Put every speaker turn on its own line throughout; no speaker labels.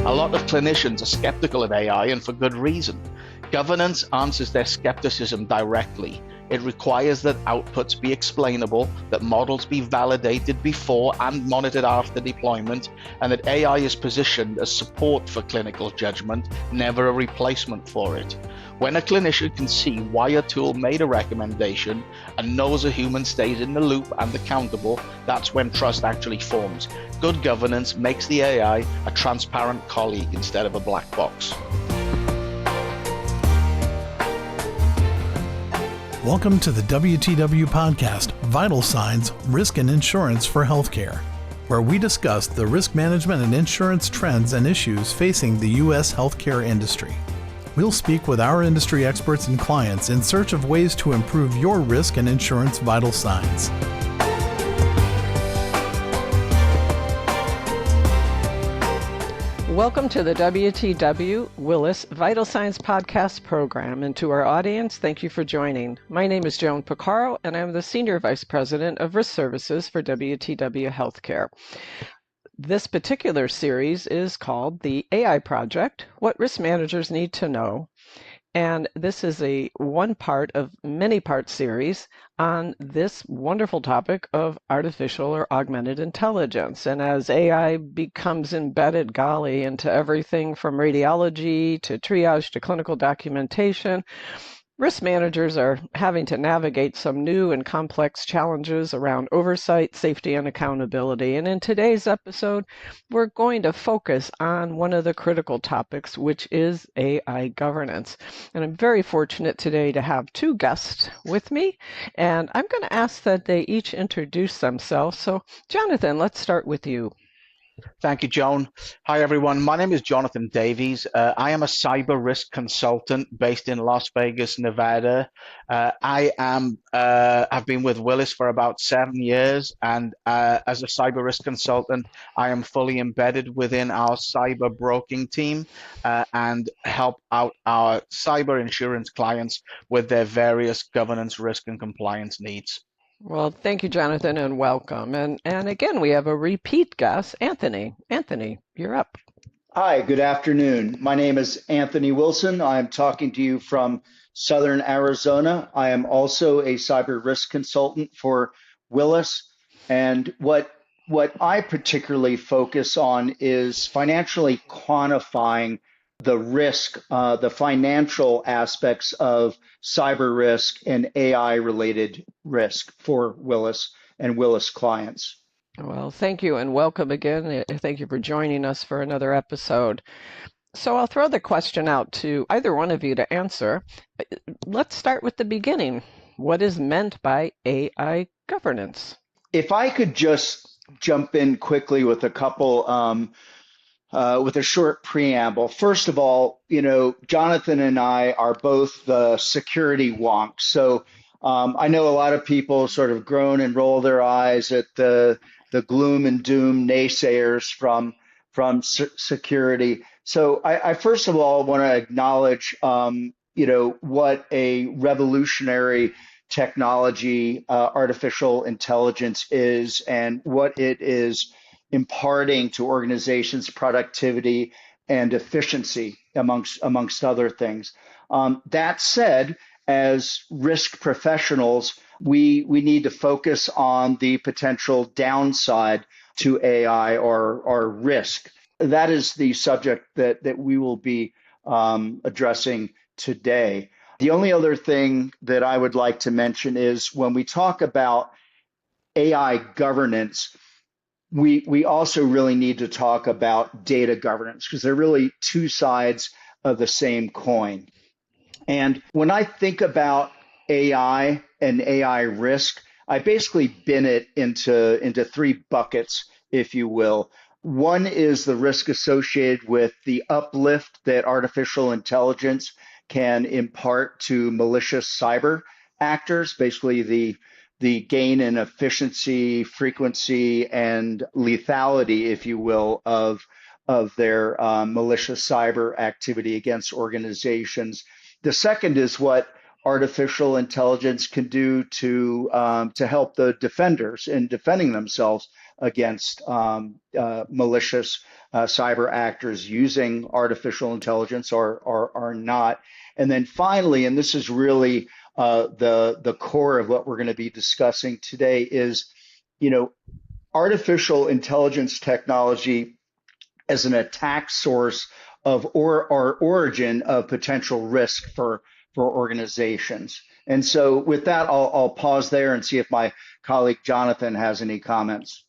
A lot of clinicians are skeptical of AI, and for good reason. Governance answers their skepticism directly. It requires that outputs be explainable, that models be validated before and monitored after deployment, and that AI is positioned as support for clinical judgment, never a replacement for it. When a clinician can see why a tool made a recommendation and knows a human stays in the loop and accountable, that's when trust actually forms. Good governance makes the AI a transparent colleague instead of a black box.
Welcome to the WTW podcast, Vital Signs, Risk and Insurance for Healthcare, where we discuss the risk management and insurance trends and issues facing the U.S. healthcare industry. We'll speak with our industry experts and clients in search of ways to improve your risk and insurance vital signs.
Welcome to the WTW Willis Vital Signs podcast program, and to our audience, thank you for joining. My name is Joan Picaro, and I'm the Senior Vice President of Risk Services for WTW Healthcare. This particular series is called the AI Project, What Risk Managers Need to Know. And this is a one part of many part series on this wonderful topic of artificial or augmented intelligence. And as AI becomes embedded, golly, into everything from radiology to triage to clinical documentation, risk managers are having to navigate some new and complex challenges around oversight, safety, and accountability. And in today's episode, we're going to focus on one of the critical topics, which is AI governance. And I'm very fortunate today to have two guests with me, and I'm going to ask that they each introduce themselves. So, Jonathan, let's start with you.
Thank you, Joan. Hi, everyone. My name is Jonathan Davies. I am a cyber risk consultant based in Las Vegas, Nevada. I've been with Willis for about 7 years, and as a cyber risk consultant, I am fully embedded within our cyber broking team and help out our cyber insurance clients with their various governance, risk, and compliance needs.
Well, thank you, Jonathan, and welcome. And again, we have a repeat guest, Anthony. Anthony, you're up.
Hi, good afternoon. My name is Anthony Wilson. I'm talking to you from Southern Arizona. I am also a cyber risk consultant for Willis. And what I particularly focus on is financially quantifying the risk, the financial aspects of cyber risk and AI-related risk for Willis and Willis clients.
Well, thank you and welcome again. Thank you for joining us for another episode. So I'll throw the question out to either one of you to answer. Let's start with the beginning. What is meant by AI governance?
If I could just jump in quickly with a couple with a short preamble. First of all, Jonathan and I are both the security wonks. So I know a lot of people sort of groan and roll their eyes at the gloom and doom naysayers from security. So I first of all want to acknowledge, what a revolutionary technology artificial intelligence is and what it is imparting to organizations' productivity and efficiency, amongst other things. That said, as risk professionals, we need to focus on the potential downside to AI or risk. That is the subject that we will be addressing today. The only other thing that I would like to mention is when we talk about AI governance, we also really need to talk about data governance because they're really two sides of the same coin. And when I think about AI and AI risk, I basically bin it into three buckets, if you will. One is the risk associated with the uplift that artificial intelligence can impart to malicious cyber actors, basically the gain in efficiency, frequency, and lethality, if you will, of their malicious cyber activity against organizations. The second is what artificial intelligence can do to help the defenders in defending themselves against malicious cyber actors using artificial intelligence or not. And then finally, and this is really the core of what we're going to be discussing today, is artificial intelligence technology as an attack source of or origin of potential risk for organizations. And so with that, I'll pause there and see if my colleague Jonathan has any comments.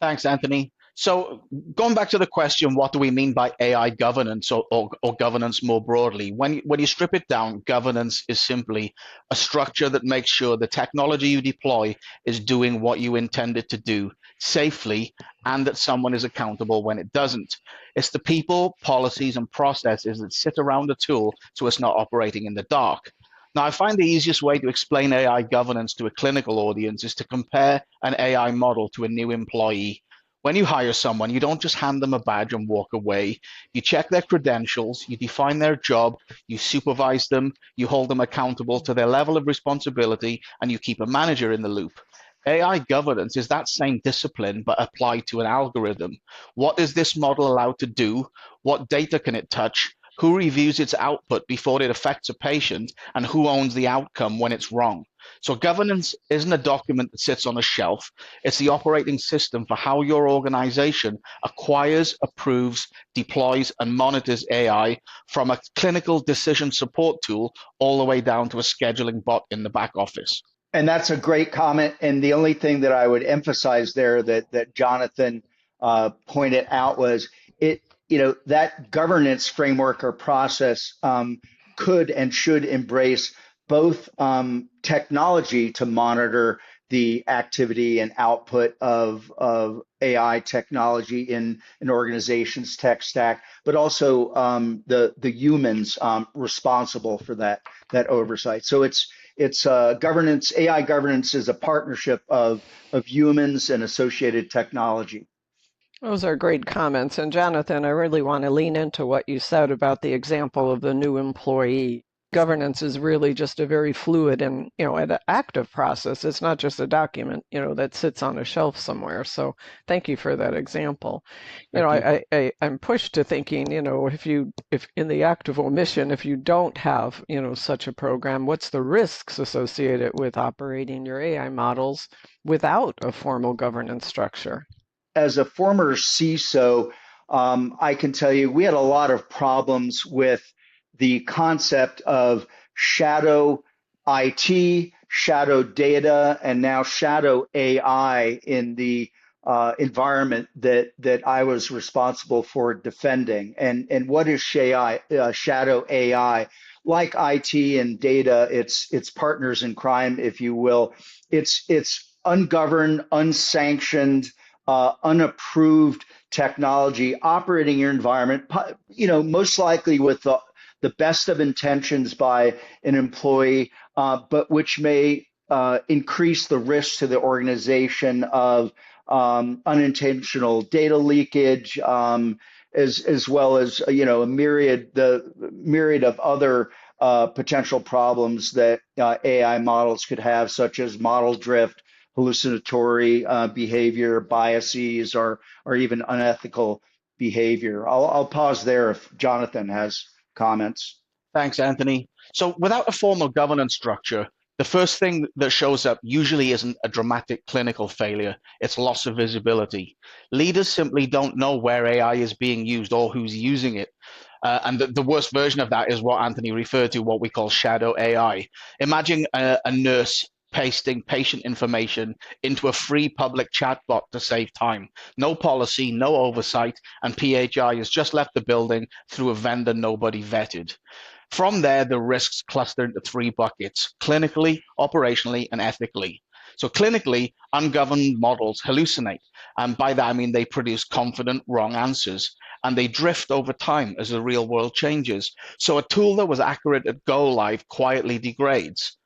Thanks, Anthony. So going back to the question, what do we mean by AI governance or governance more broadly? When you strip it down, governance is simply a structure that makes sure the technology you deploy is doing what you intend it to do safely, and that someone is accountable when it doesn't. It's the people, policies, and processes that sit around the tool so it's not operating in the dark. Now, I find the easiest way to explain AI governance to a clinical audience is to compare an AI model to a new employee. When you hire someone, you don't just hand them a badge and walk away. You check their credentials, you define their job, you supervise them, you hold them accountable to their level of responsibility, and you keep a manager in the loop. AI governance is that same discipline, but applied to an algorithm. What is this model allowed to do? What data can it touch? Who reviews its output before it affects a patient, and who owns the outcome when it's wrong? So governance isn't a document that sits on a shelf. It's the operating system for how your organization acquires, approves, deploys, and monitors AI, from a clinical decision support tool all the way down to a scheduling bot in the back office.
And that's a great comment. And the only thing that I would emphasize there that Jonathan pointed out was that governance framework or process could and should embrace both technology to monitor the activity and output of AI technology in an organization's tech stack, but also the humans responsible for that oversight. So it's governance. AI governance is a partnership of humans and associated technology.
Those are great comments. And Jonathan, I really want to lean into what you said about the example of the new employee. Governance is really just a very fluid and an active process. It's not just a document that sits on a shelf somewhere. So thank you for that example. I'm pushed to thinking, if in the act of omission, if you don't have such a program, what's the risks associated with operating your AI models without a formal governance structure?
As a former CISO, I can tell you we had a lot of problems with the concept of shadow IT, shadow data, and now shadow AI in the environment that I was responsible for defending. And what is shadow AI? Like IT and data, it's partners in crime, if you will. It's ungoverned, unsanctioned, unapproved technology operating your environment, most likely with the best of intentions by an employee, but which may increase the risk to the organization of unintentional data leakage, as well as a myriad of other potential problems that AI models could have, such as model drift, hallucinatory behavior, biases, or even unethical behavior. I'll pause there if Jonathan has comments.
Thanks, Anthony. So without a formal governance structure, the first thing that shows up usually isn't a dramatic clinical failure, it's loss of visibility. Leaders simply don't know where AI is being used or who's using it. And the worst version of that is what Anthony referred to, what we call shadow AI. Imagine a nurse pasting patient information into a free public chatbot to save time. No policy, no oversight, and PHI has just left the building through a vendor nobody vetted. From there, the risks cluster into three buckets: clinically, operationally, and ethically. So clinically, ungoverned models hallucinate. And by that, I mean they produce confident, wrong answers. And they drift over time as the real world changes. So a tool that was accurate at go live quietly degrades.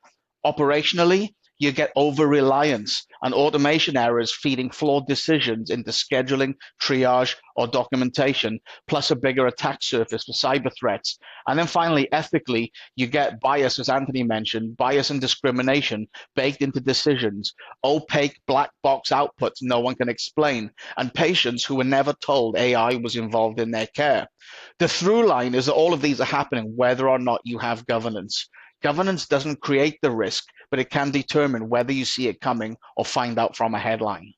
Operationally, you get over reliance and automation errors feeding flawed decisions into scheduling, triage, or documentation, plus a bigger attack surface for cyber threats. And then finally, ethically, you get bias, as Anthony mentioned, bias and discrimination baked into decisions, opaque black box outputs no one can explain, and patients who were never told AI was involved in their care. The through line is that all of these are happening whether or not you have governance. Governance doesn't create the risk, but it can determine whether you see it coming or find out from a headline.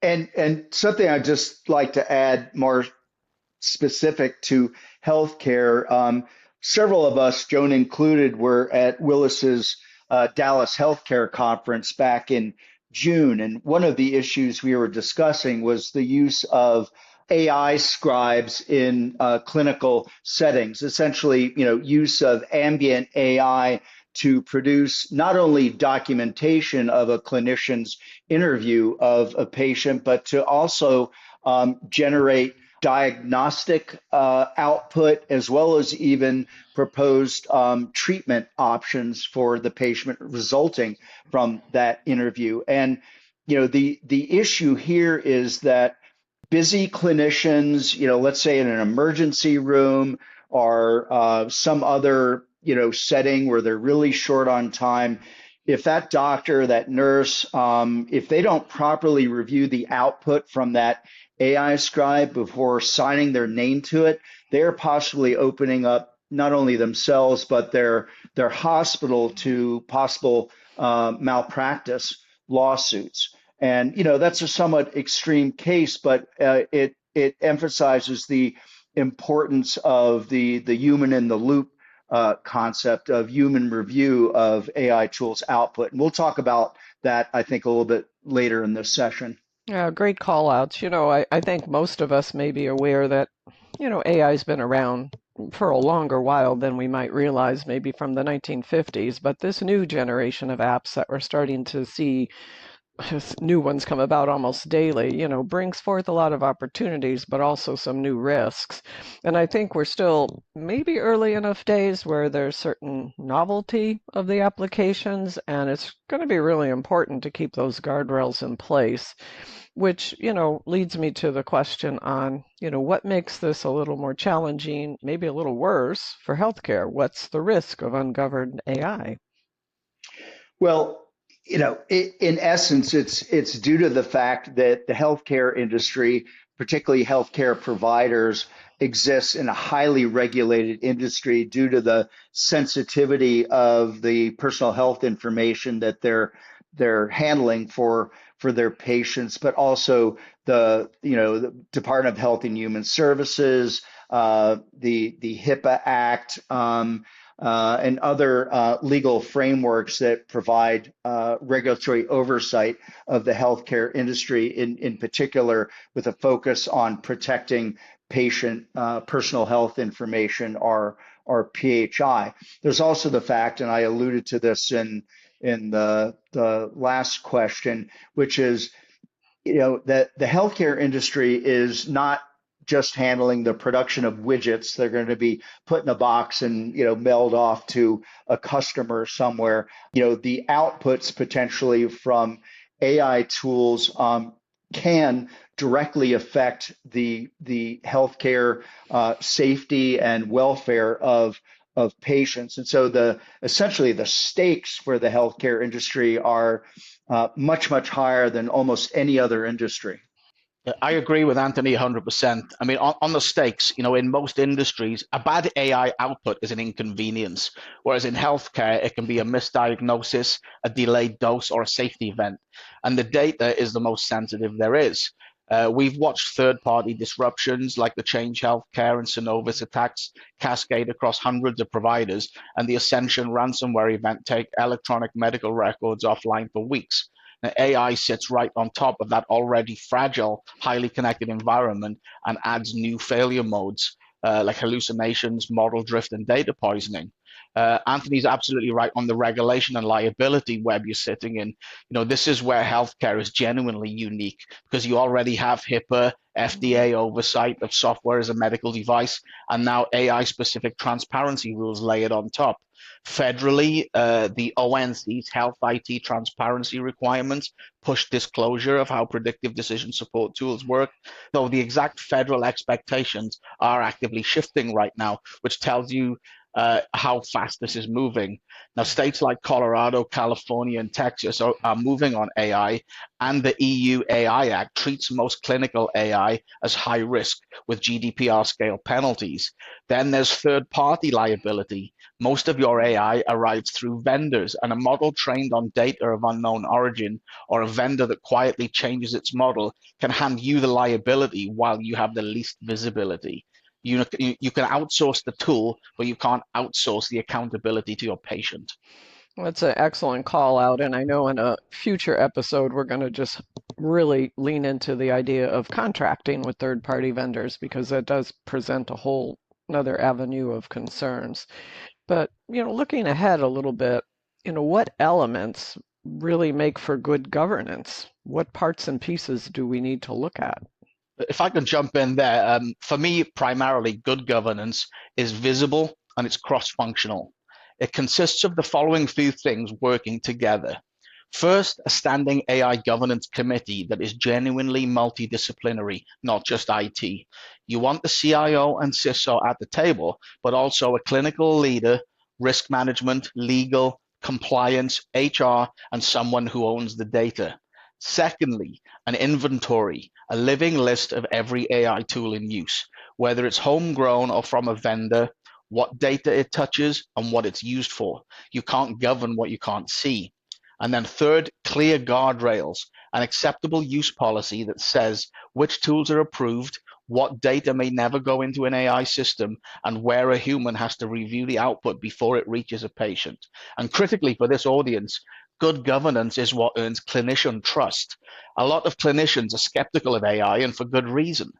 And something I'd just like to add more specific to healthcare. Several of us, Joan included, were at Willis's Dallas Healthcare Conference back in June. And one of the issues we were discussing was the use of AI scribes in clinical settings, essentially, use of ambient AI to produce not only documentation of a clinician's interview of a patient, but to also generate diagnostic output as well as even proposed treatment options for the patient resulting from that interview. And the issue here is that busy clinicians, let's say in an emergency room or some other setting where they're really short on time, if that doctor, that nurse, if they don't properly review the output from that AI scribe before signing their name to it, they're possibly opening up not only themselves but their hospital to possible malpractice lawsuits. And that's a somewhat extreme case, but it emphasizes the importance of the human in the loop concept of human review of AI tools output. And we'll talk about that, I think, a little bit later in this session.
Yeah, great call outs. I think most of us may be aware that, AI's been around for a longer while than we might realize, maybe from the 1950s, but this new generation of apps that we're starting to see, new ones come about almost daily, brings forth a lot of opportunities, but also some new risks. And I think we're still maybe early enough days where there's certain novelty of the applications, and it's going to be really important to keep those guardrails in place, which, leads me to the question on, what makes this a little more challenging, maybe a little worse for healthcare? What's the risk of ungoverned AI?
Well, in essence, it's due to the fact that the healthcare industry, particularly healthcare providers, exists in a highly regulated industry due to the sensitivity of the personal health information that they're handling for their patients, but also the Department of Health and Human Services, the HIPAA Act. And other legal frameworks that provide regulatory oversight of the healthcare industry, in particular, with a focus on protecting patient personal health information, or PHI. There's also the fact, and I alluded to this in the last question, which is that the healthcare industry is not just handling the production of widgets. They're going to be put in a box and mailed off to a customer somewhere. The outputs potentially from AI tools can directly affect the healthcare safety and welfare of patients. And so essentially the stakes for the healthcare industry are much higher than almost any other industry.
I agree with Anthony 100%. I mean, on the stakes, in most industries, a bad AI output is an inconvenience, whereas in healthcare, it can be a misdiagnosis, a delayed dose, or a safety event. And the data is the most sensitive there is. We've watched third-party disruptions like the Change Healthcare and Synovus attacks cascade across hundreds of providers, and the Ascension ransomware event take electronic medical records offline for weeks. Now, AI sits right on top of that already fragile, highly connected environment and adds new failure modes like hallucinations, model drift, and data poisoning. Anthony's absolutely right on the regulation and liability web you're sitting in. This is where healthcare is genuinely unique because you already have HIPAA, FDA oversight of software as a medical device, and now AI-specific transparency rules layered on top. Federally, the ONC's health IT transparency requirements push disclosure of how predictive decision support tools work, though the exact federal expectations are actively shifting right now, which tells you how fast this is moving. Now, states like Colorado, California, and Texas are moving on AI, and the EU AI Act treats most clinical AI as high risk with GDPR scale penalties. Then there's third party liability. Most of your AI arrives through vendors, and a model trained on data of unknown origin or a vendor that quietly changes its model can hand you the liability while you have the least visibility. You can outsource the tool, but you can't outsource the accountability to your patient.
That's an excellent call out. And I know in a future episode, we're going to just really lean into the idea of contracting with third party vendors because that does present a whole another avenue of concerns. But, looking ahead a little bit, what elements really make for good governance? What parts and pieces do we need to look at?
If I can jump in there, for me, primarily good governance is visible and it's cross-functional. It consists of the following few things working together. First, a standing AI governance committee that is genuinely multidisciplinary, not just IT. You want the CIO and CISO at the table, but also a clinical leader, risk management, legal, compliance, HR, and someone who owns the data. Secondly, an inventory, a living list of every AI tool in use, whether it's homegrown or from a vendor, what data it touches, and what it's used for. You can't govern what you can't see. And then third, clear guardrails, an acceptable use policy that says which tools are approved, what data may never go into an AI system, and where a human has to review the output before it reaches a patient. And critically for this audience, good governance is what earns clinician trust. A lot of clinicians are skeptical of AI, and for good reason.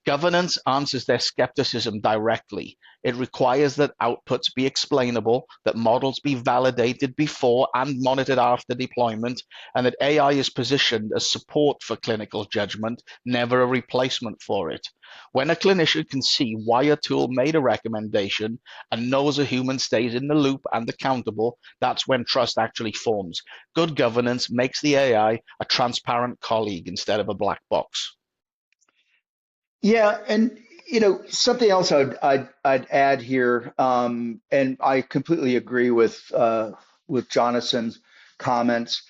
Governance answers their skepticism directly. It requires that outputs be explainable, that models be validated before and monitored after deployment, and that AI is positioned as support for clinical judgment, never a replacement for it. When a clinician can see why a tool made a recommendation and knows a human stays in the loop and accountable, that's when trust actually forms. Good governance makes the AI a transparent colleague instead of a black box.
Yeah, and something else I'd add here, and I completely agree with Jonathan's comments.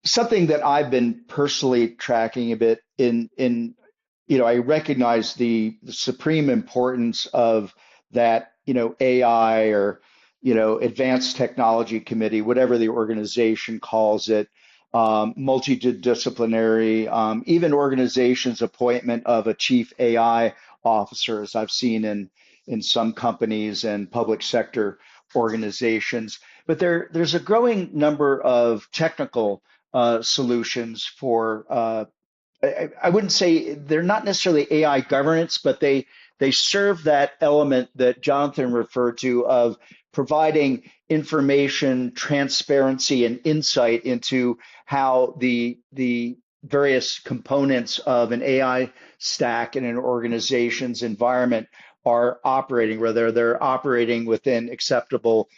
Something that I've been personally tracking a bit I recognize the supreme importance of that, AI or, advanced technology committee, whatever the organization calls it, multidisciplinary, even organizations' appointment of a chief AI officer, as I've seen in some companies and public sector organizations. But there's a growing number of technical solutions for I wouldn't say they're not necessarily AI governance, but they serve that element that Jonathan referred to of providing information, transparency, and insight into how the various components of an AI stack in an organization's environment are operating, whether they're operating within acceptable,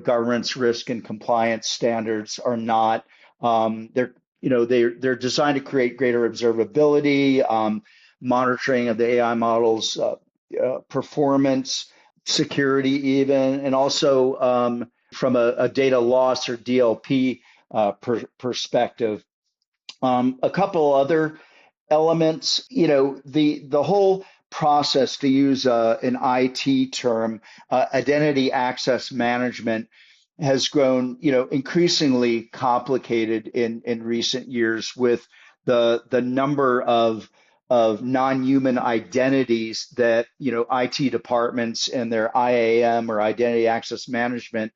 governance, risk, and compliance standards or not. They're designed to create greater observability, monitoring of the AI models, performance, security, even, and also from a data loss or DLP perspective. A couple other elements, the whole process, to use an IT term, identity access management, has grown, increasingly complicated in recent years with the number of non-human identities that IT departments and their IAM or identity access management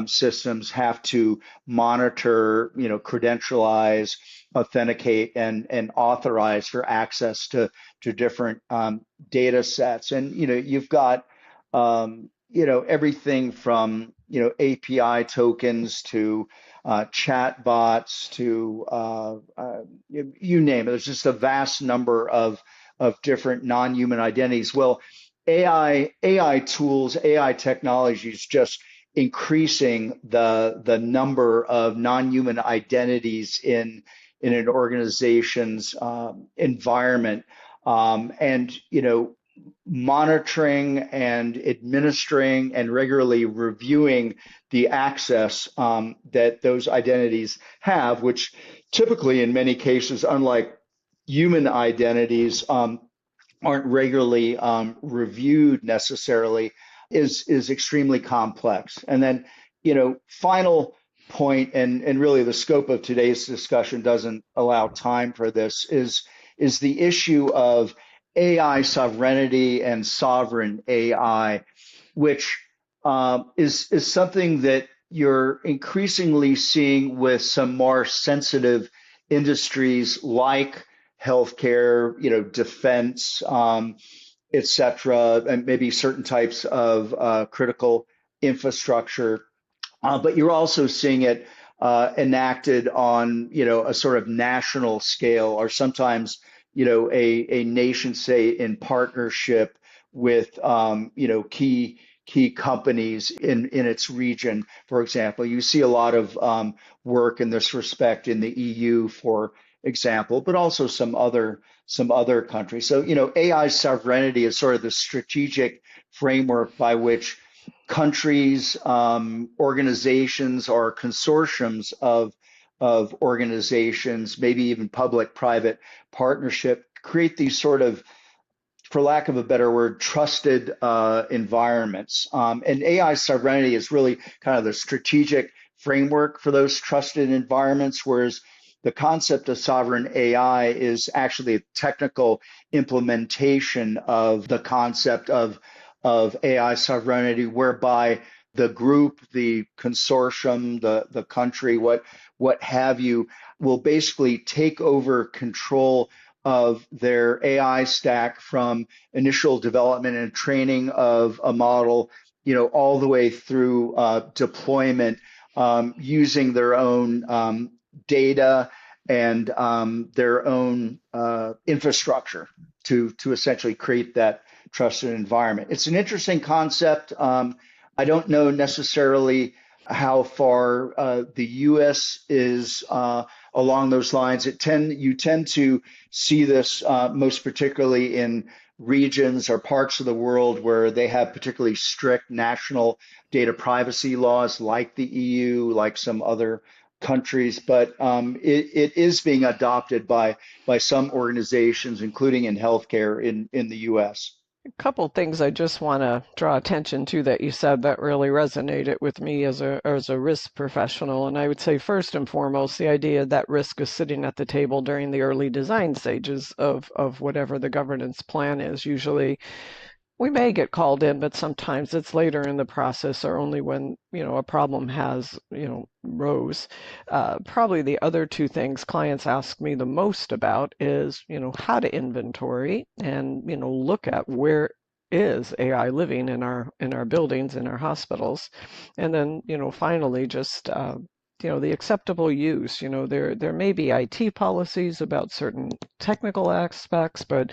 systems have to monitor, credentialize, authenticate, and authorize for access to different data sets. And you've got everything from API tokens to chat bots to you name it. There's just a vast number of different non-human identities. Well, AI tools, AI technology is just increasing the number of non-human identities in an organization's environment. And monitoring and administering and regularly reviewing the access that those identities have, which typically, in many cases, unlike human identities, aren't regularly reviewed necessarily, is extremely complex. And then, final point, and really the scope of today's discussion doesn't allow time for this, is the issue of AI sovereignty and sovereign AI, which is something that you're increasingly seeing with some more sensitive industries like healthcare, defense, et cetera, and maybe certain types of critical infrastructure. But you're also seeing it enacted on, a sort of national scale, or sometimes, a nation state in partnership with, key companies in its region. For example, you see a lot of work in this respect in the EU, for example, but also some other countries. So, AI sovereignty is sort of the strategic framework by which countries, organizations, or consortiums of organizations, maybe even public-private partnership, create these sort of, for lack of a better word, trusted environments. And AI sovereignty is really kind of the strategic framework for those trusted environments, whereas the concept of sovereign AI is actually a technical implementation of the concept of AI sovereignty, whereby the group, the consortium, the country, what have you, will basically take over control of their AI stack from initial development and training of a model, all the way through deployment, using their own data and their own infrastructure to essentially create that trusted environment. It's an interesting concept. I don't know necessarily how far the U.S. is along those lines. You tend to see this most particularly in regions or parts of the world where they have particularly strict national data privacy laws, like the EU, like some other countries. But it is being adopted by some organizations, including in healthcare in the U.S.
A couple things I just want to draw attention to that you said that really resonated with me as a risk professional. And I would say first and foremost, the idea that risk is sitting at the table during the early design stages of whatever the governance plan is. Usually we may get called in, but sometimes it's later in the process, or only when, a problem has, rose. Probably the other two things clients ask me the most about is, how to inventory and, look at where is AI living in our buildings, in our hospitals. And then, finally, just the acceptable use. There may be IT policies about certain technical aspects, but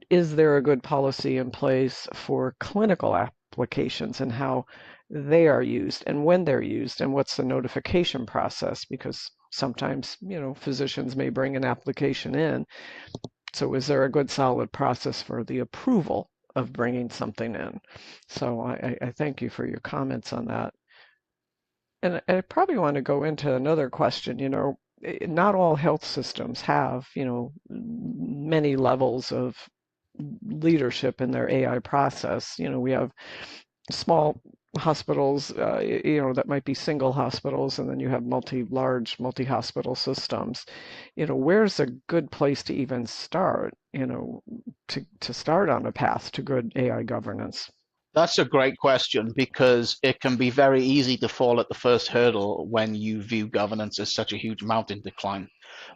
is there a good policy in place for clinical applications and how they are used and when they're used, and what's the notification process? Because sometimes, physicians may bring an application in. So is there a good solid process for the approval of bringing something in? So I thank you for your comments on that. And I probably want to go into another question. Not all health systems have, many levels of leadership in their AI process. We have small hospitals, that might be single hospitals, and then you have large multi-hospital systems. Where's a good place to even start, to start on a path to good AI governance?
That's a great question because it can be very easy to fall at the first hurdle when you view governance as such a huge mountain to climb.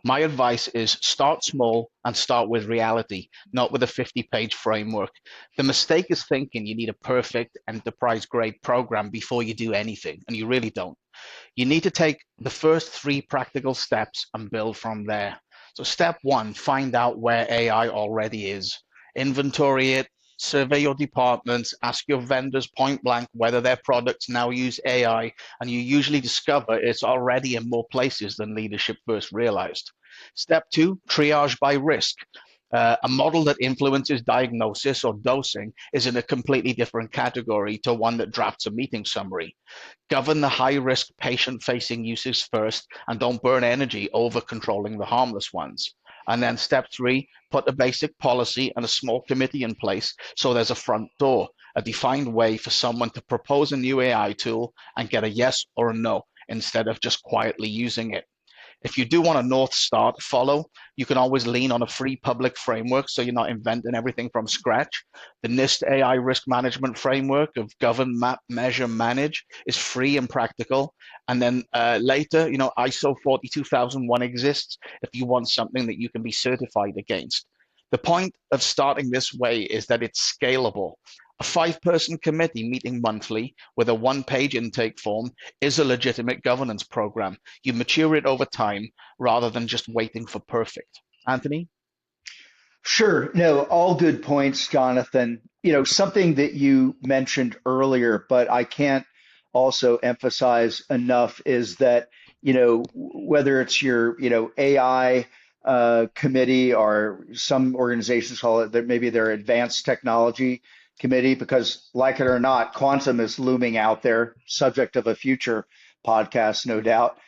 My advice is start small and start with reality, not with a 50-page framework. The mistake is thinking you need a perfect enterprise grade program before you do anything, and you really don't. You need to take the first three practical steps and build from there. So, step one, find out where AI already is. Inventory it, survey your departments, ask your vendors point blank whether their products now use AI, and you usually discover it's already in more places than leadership first realized. Step two, triage by risk. A model that influences diagnosis or dosing is in a completely different category to one that drafts a meeting summary. Govern the high-risk patient-facing uses first and don't burn energy over controlling the harmless ones. And then step three, put a basic policy and a small committee in place so there's a front door, a defined way for someone to propose a new AI tool and get a yes or a no instead of just quietly using it. If you do want a North Star to follow, you can always lean on a free public framework so you're not inventing everything from scratch. The NIST AI risk management framework of govern, map, measure, manage is free and practical. And then later, ISO 42001 exists if you want something that you can be certified against. The point of starting this way is that it's scalable. A five-person committee meeting monthly with a one-page intake form is a legitimate governance program. You mature it over time rather than just waiting for perfect. Anthony?
Sure. No, all good points, Jonathan. Something that you mentioned earlier, but I can't also emphasize enough is that, whether it's your, AI committee or some organizations call it that maybe their advanced technology committee, because like it or not, quantum is looming out there, subject of a future podcast, no doubt.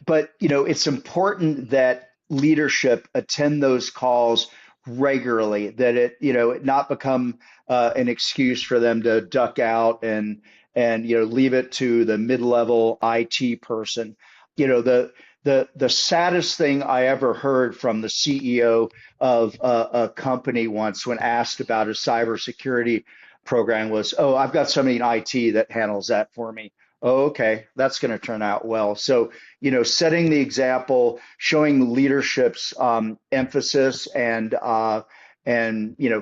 But, it's important that leadership attend those calls regularly, that it not become an excuse for them to duck out and leave it to the mid-level IT person. The saddest thing I ever heard from the CEO of a company once when asked about a cybersecurity program was, "Oh, I've got somebody in IT that handles that for me." Oh, okay, that's going to turn out well. So, setting the example, showing leadership's emphasis and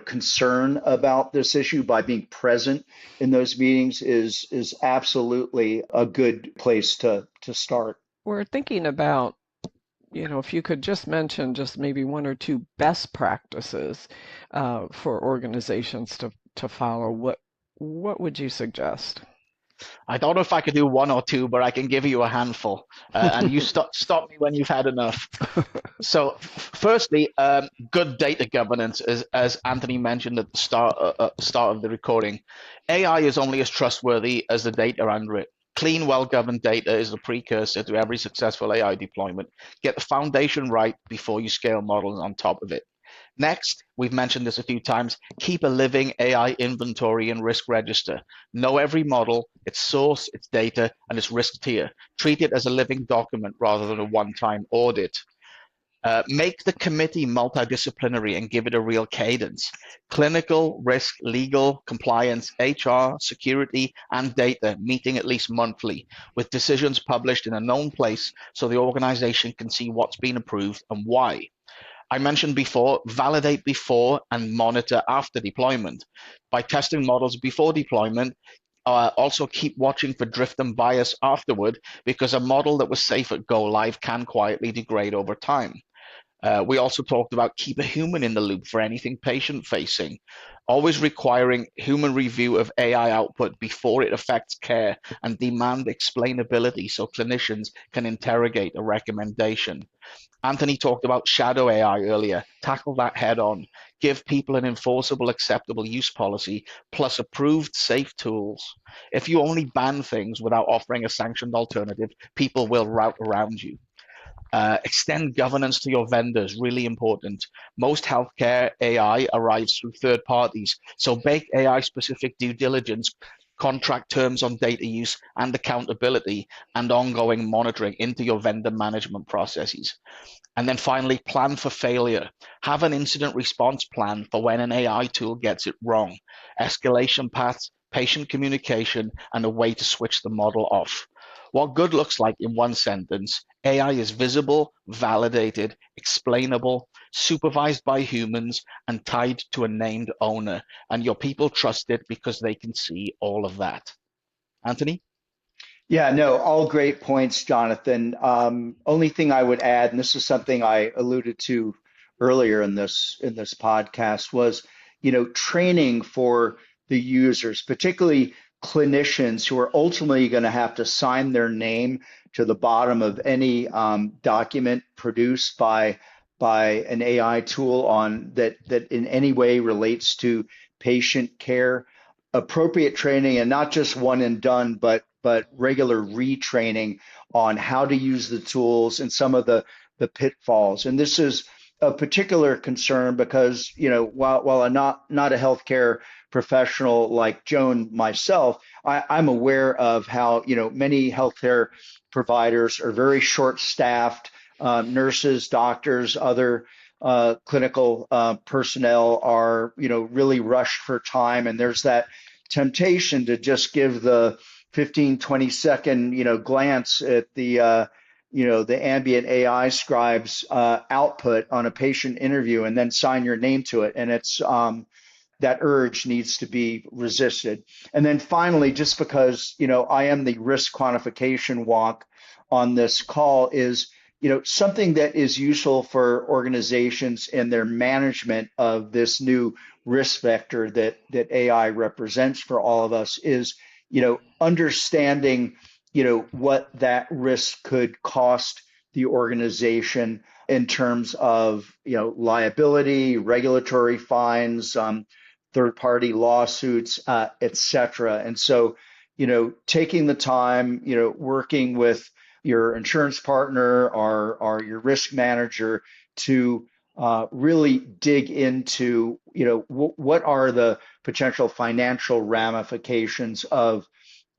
concern about this issue by being present in those meetings is absolutely a good place to start.
We're thinking about, if you could just mention just maybe one or two best practices for organizations to follow, what would you suggest?
I don't know if I could do one or two, but I can give you a handful. And you stop me when you've had enough. So, firstly, good data governance, as Anthony mentioned at the start of the recording. AI is only as trustworthy as the data under it. Clean, well-governed data is the precursor to every successful AI deployment. Get the foundation right before you scale models on top of it. Next, we've mentioned this a few times, keep a living AI inventory and risk register. Know every model, its source, its data, and its risk tier. Treat it as a living document rather than a one-time audit. Make the committee multidisciplinary and give it a real cadence. Clinical, risk, legal, compliance, HR, security, and data meeting at least monthly, with decisions published in a known place so the organization can see what's been approved and why. I mentioned before, validate before and monitor after deployment. By testing models before deployment, also keep watching for drift and bias afterward, because a model that was safe at go live can quietly degrade over time. We also talked about keep a human in the loop for anything patient facing, always requiring human review of AI output before it affects care, and demand explainability so clinicians can interrogate a recommendation. Anthony talked about shadow AI earlier. Tackle that head on. Give people an enforceable, acceptable use policy plus approved safe tools. If you only ban things without offering a sanctioned alternative, people will route around you. Extend governance to your vendors, really important. Most healthcare AI arrives through third parties, so bake AI specific due diligence, contract terms on data use and accountability, and ongoing monitoring into your vendor management processes. And then finally, plan for failure. Have an incident response plan for when an AI tool gets it wrong. Escalation paths, patient communication, and a way to switch the model off. What good looks like in one sentence, AI is visible, validated, explainable, supervised by humans, and tied to a named owner. And your people trust it because they can see all of that. Anthony?
Yeah, no, all great points, Jonathan. Only thing I would add, and this is something I alluded to earlier in this podcast, was training for the users, particularly clinicians who are ultimately going to have to sign their name to the bottom of any document produced by an AI tool on that in any way relates to patient care. Appropriate training, and not just one and done, but regular retraining on how to use the tools and some of the pitfalls. And this is a particular concern because while I'm not a healthcare professional like Joan myself, I'm aware of how many healthcare providers are very short-staffed. Nurses, doctors, other clinical personnel are really rushed for time, and there's that temptation to just give the 15-20 second glance at the the ambient AI scribes output on a patient interview and then sign your name to it. And it's that urge needs to be resisted. And then finally, just because I am the risk quantification wonk on this call, is something that is useful for organizations in their management of this new risk vector that AI represents for all of us is understanding what that risk could cost the organization in terms of liability, regulatory fines, third-party lawsuits, et cetera. And so taking the time, working with your insurance partner or your risk manager to really dig into what are the potential financial ramifications of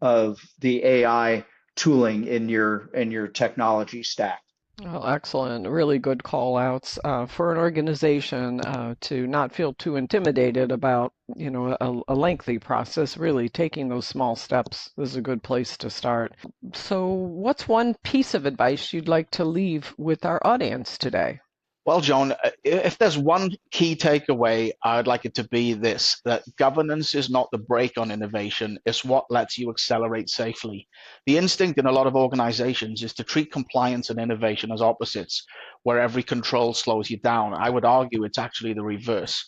the AI tooling in your technology stack.
Oh, excellent. Really good call outs for an organization to not feel too intimidated about, a lengthy process. Really taking those small steps is a good place to start. So what's one piece of advice you'd like to leave with our audience today?
Well, Joan, if there's one key takeaway, I'd like it to be this, that governance is not the brake on innovation, it's what lets you accelerate safely. The instinct in a lot of organizations is to treat compliance and innovation as opposites, where every control slows you down. I would argue it's actually the reverse.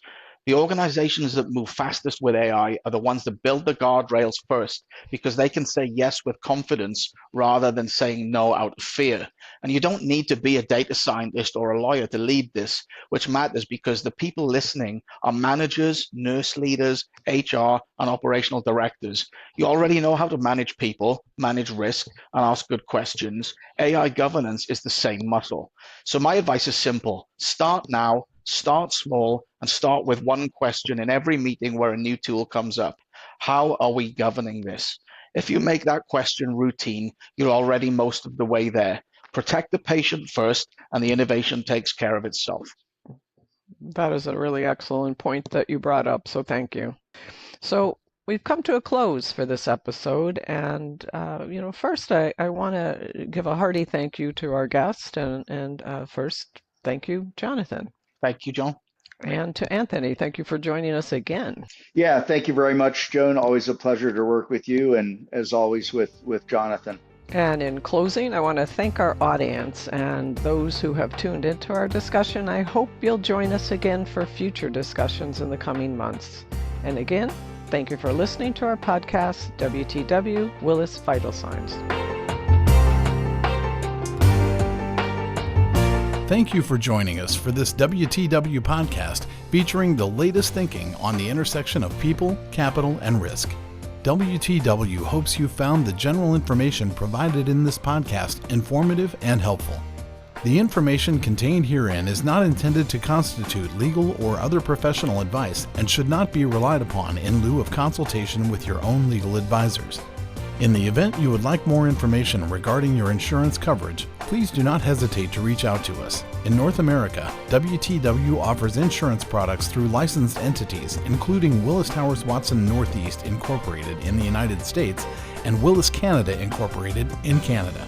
The organizations that move fastest with AI are the ones that build the guardrails first, because they can say yes with confidence rather than saying no out of fear. And you don't need to be a data scientist or a lawyer to lead this, which matters because the people listening are managers, nurse leaders, HR, and operational directors. You already know how to manage people, manage risk, and ask good questions. AI governance is the same muscle. So my advice is simple. Start now. Start small and start with one question in every meeting where a new tool comes up. How are we governing this? If you make that question routine, you're already most of the way there. Protect the patient first, and the innovation takes care of itself.
That is a really excellent point that you brought up, so thank you. So we've come to a close for this episode, and first I want to give a hearty thank you to our guest, and first, thank you, Jonathan.
Thank you, John.
And to Anthony, thank you for joining us again.
Yeah, thank you very much, Joan. Always a pleasure to work with you, and as always with Jonathan.
And in closing, I want to thank our audience and those who have tuned into our discussion. I hope you'll join us again for future discussions in the coming months. And again, thank you for listening to our podcast, WTW Willis Vital Signs.
Thank you for joining us for this WTW podcast featuring the latest thinking on the intersection of people, capital, and risk. WTW hopes you found the general information provided in this podcast informative and helpful. The information contained herein is not intended to constitute legal or other professional advice and should not be relied upon in lieu of consultation with your own legal advisors. In the event you would like more information regarding your insurance coverage, please do not hesitate to reach out to us. In North America, WTW offers insurance products through licensed entities, including Willis Towers Watson Northeast Incorporated in the United States and Willis Canada Incorporated in Canada.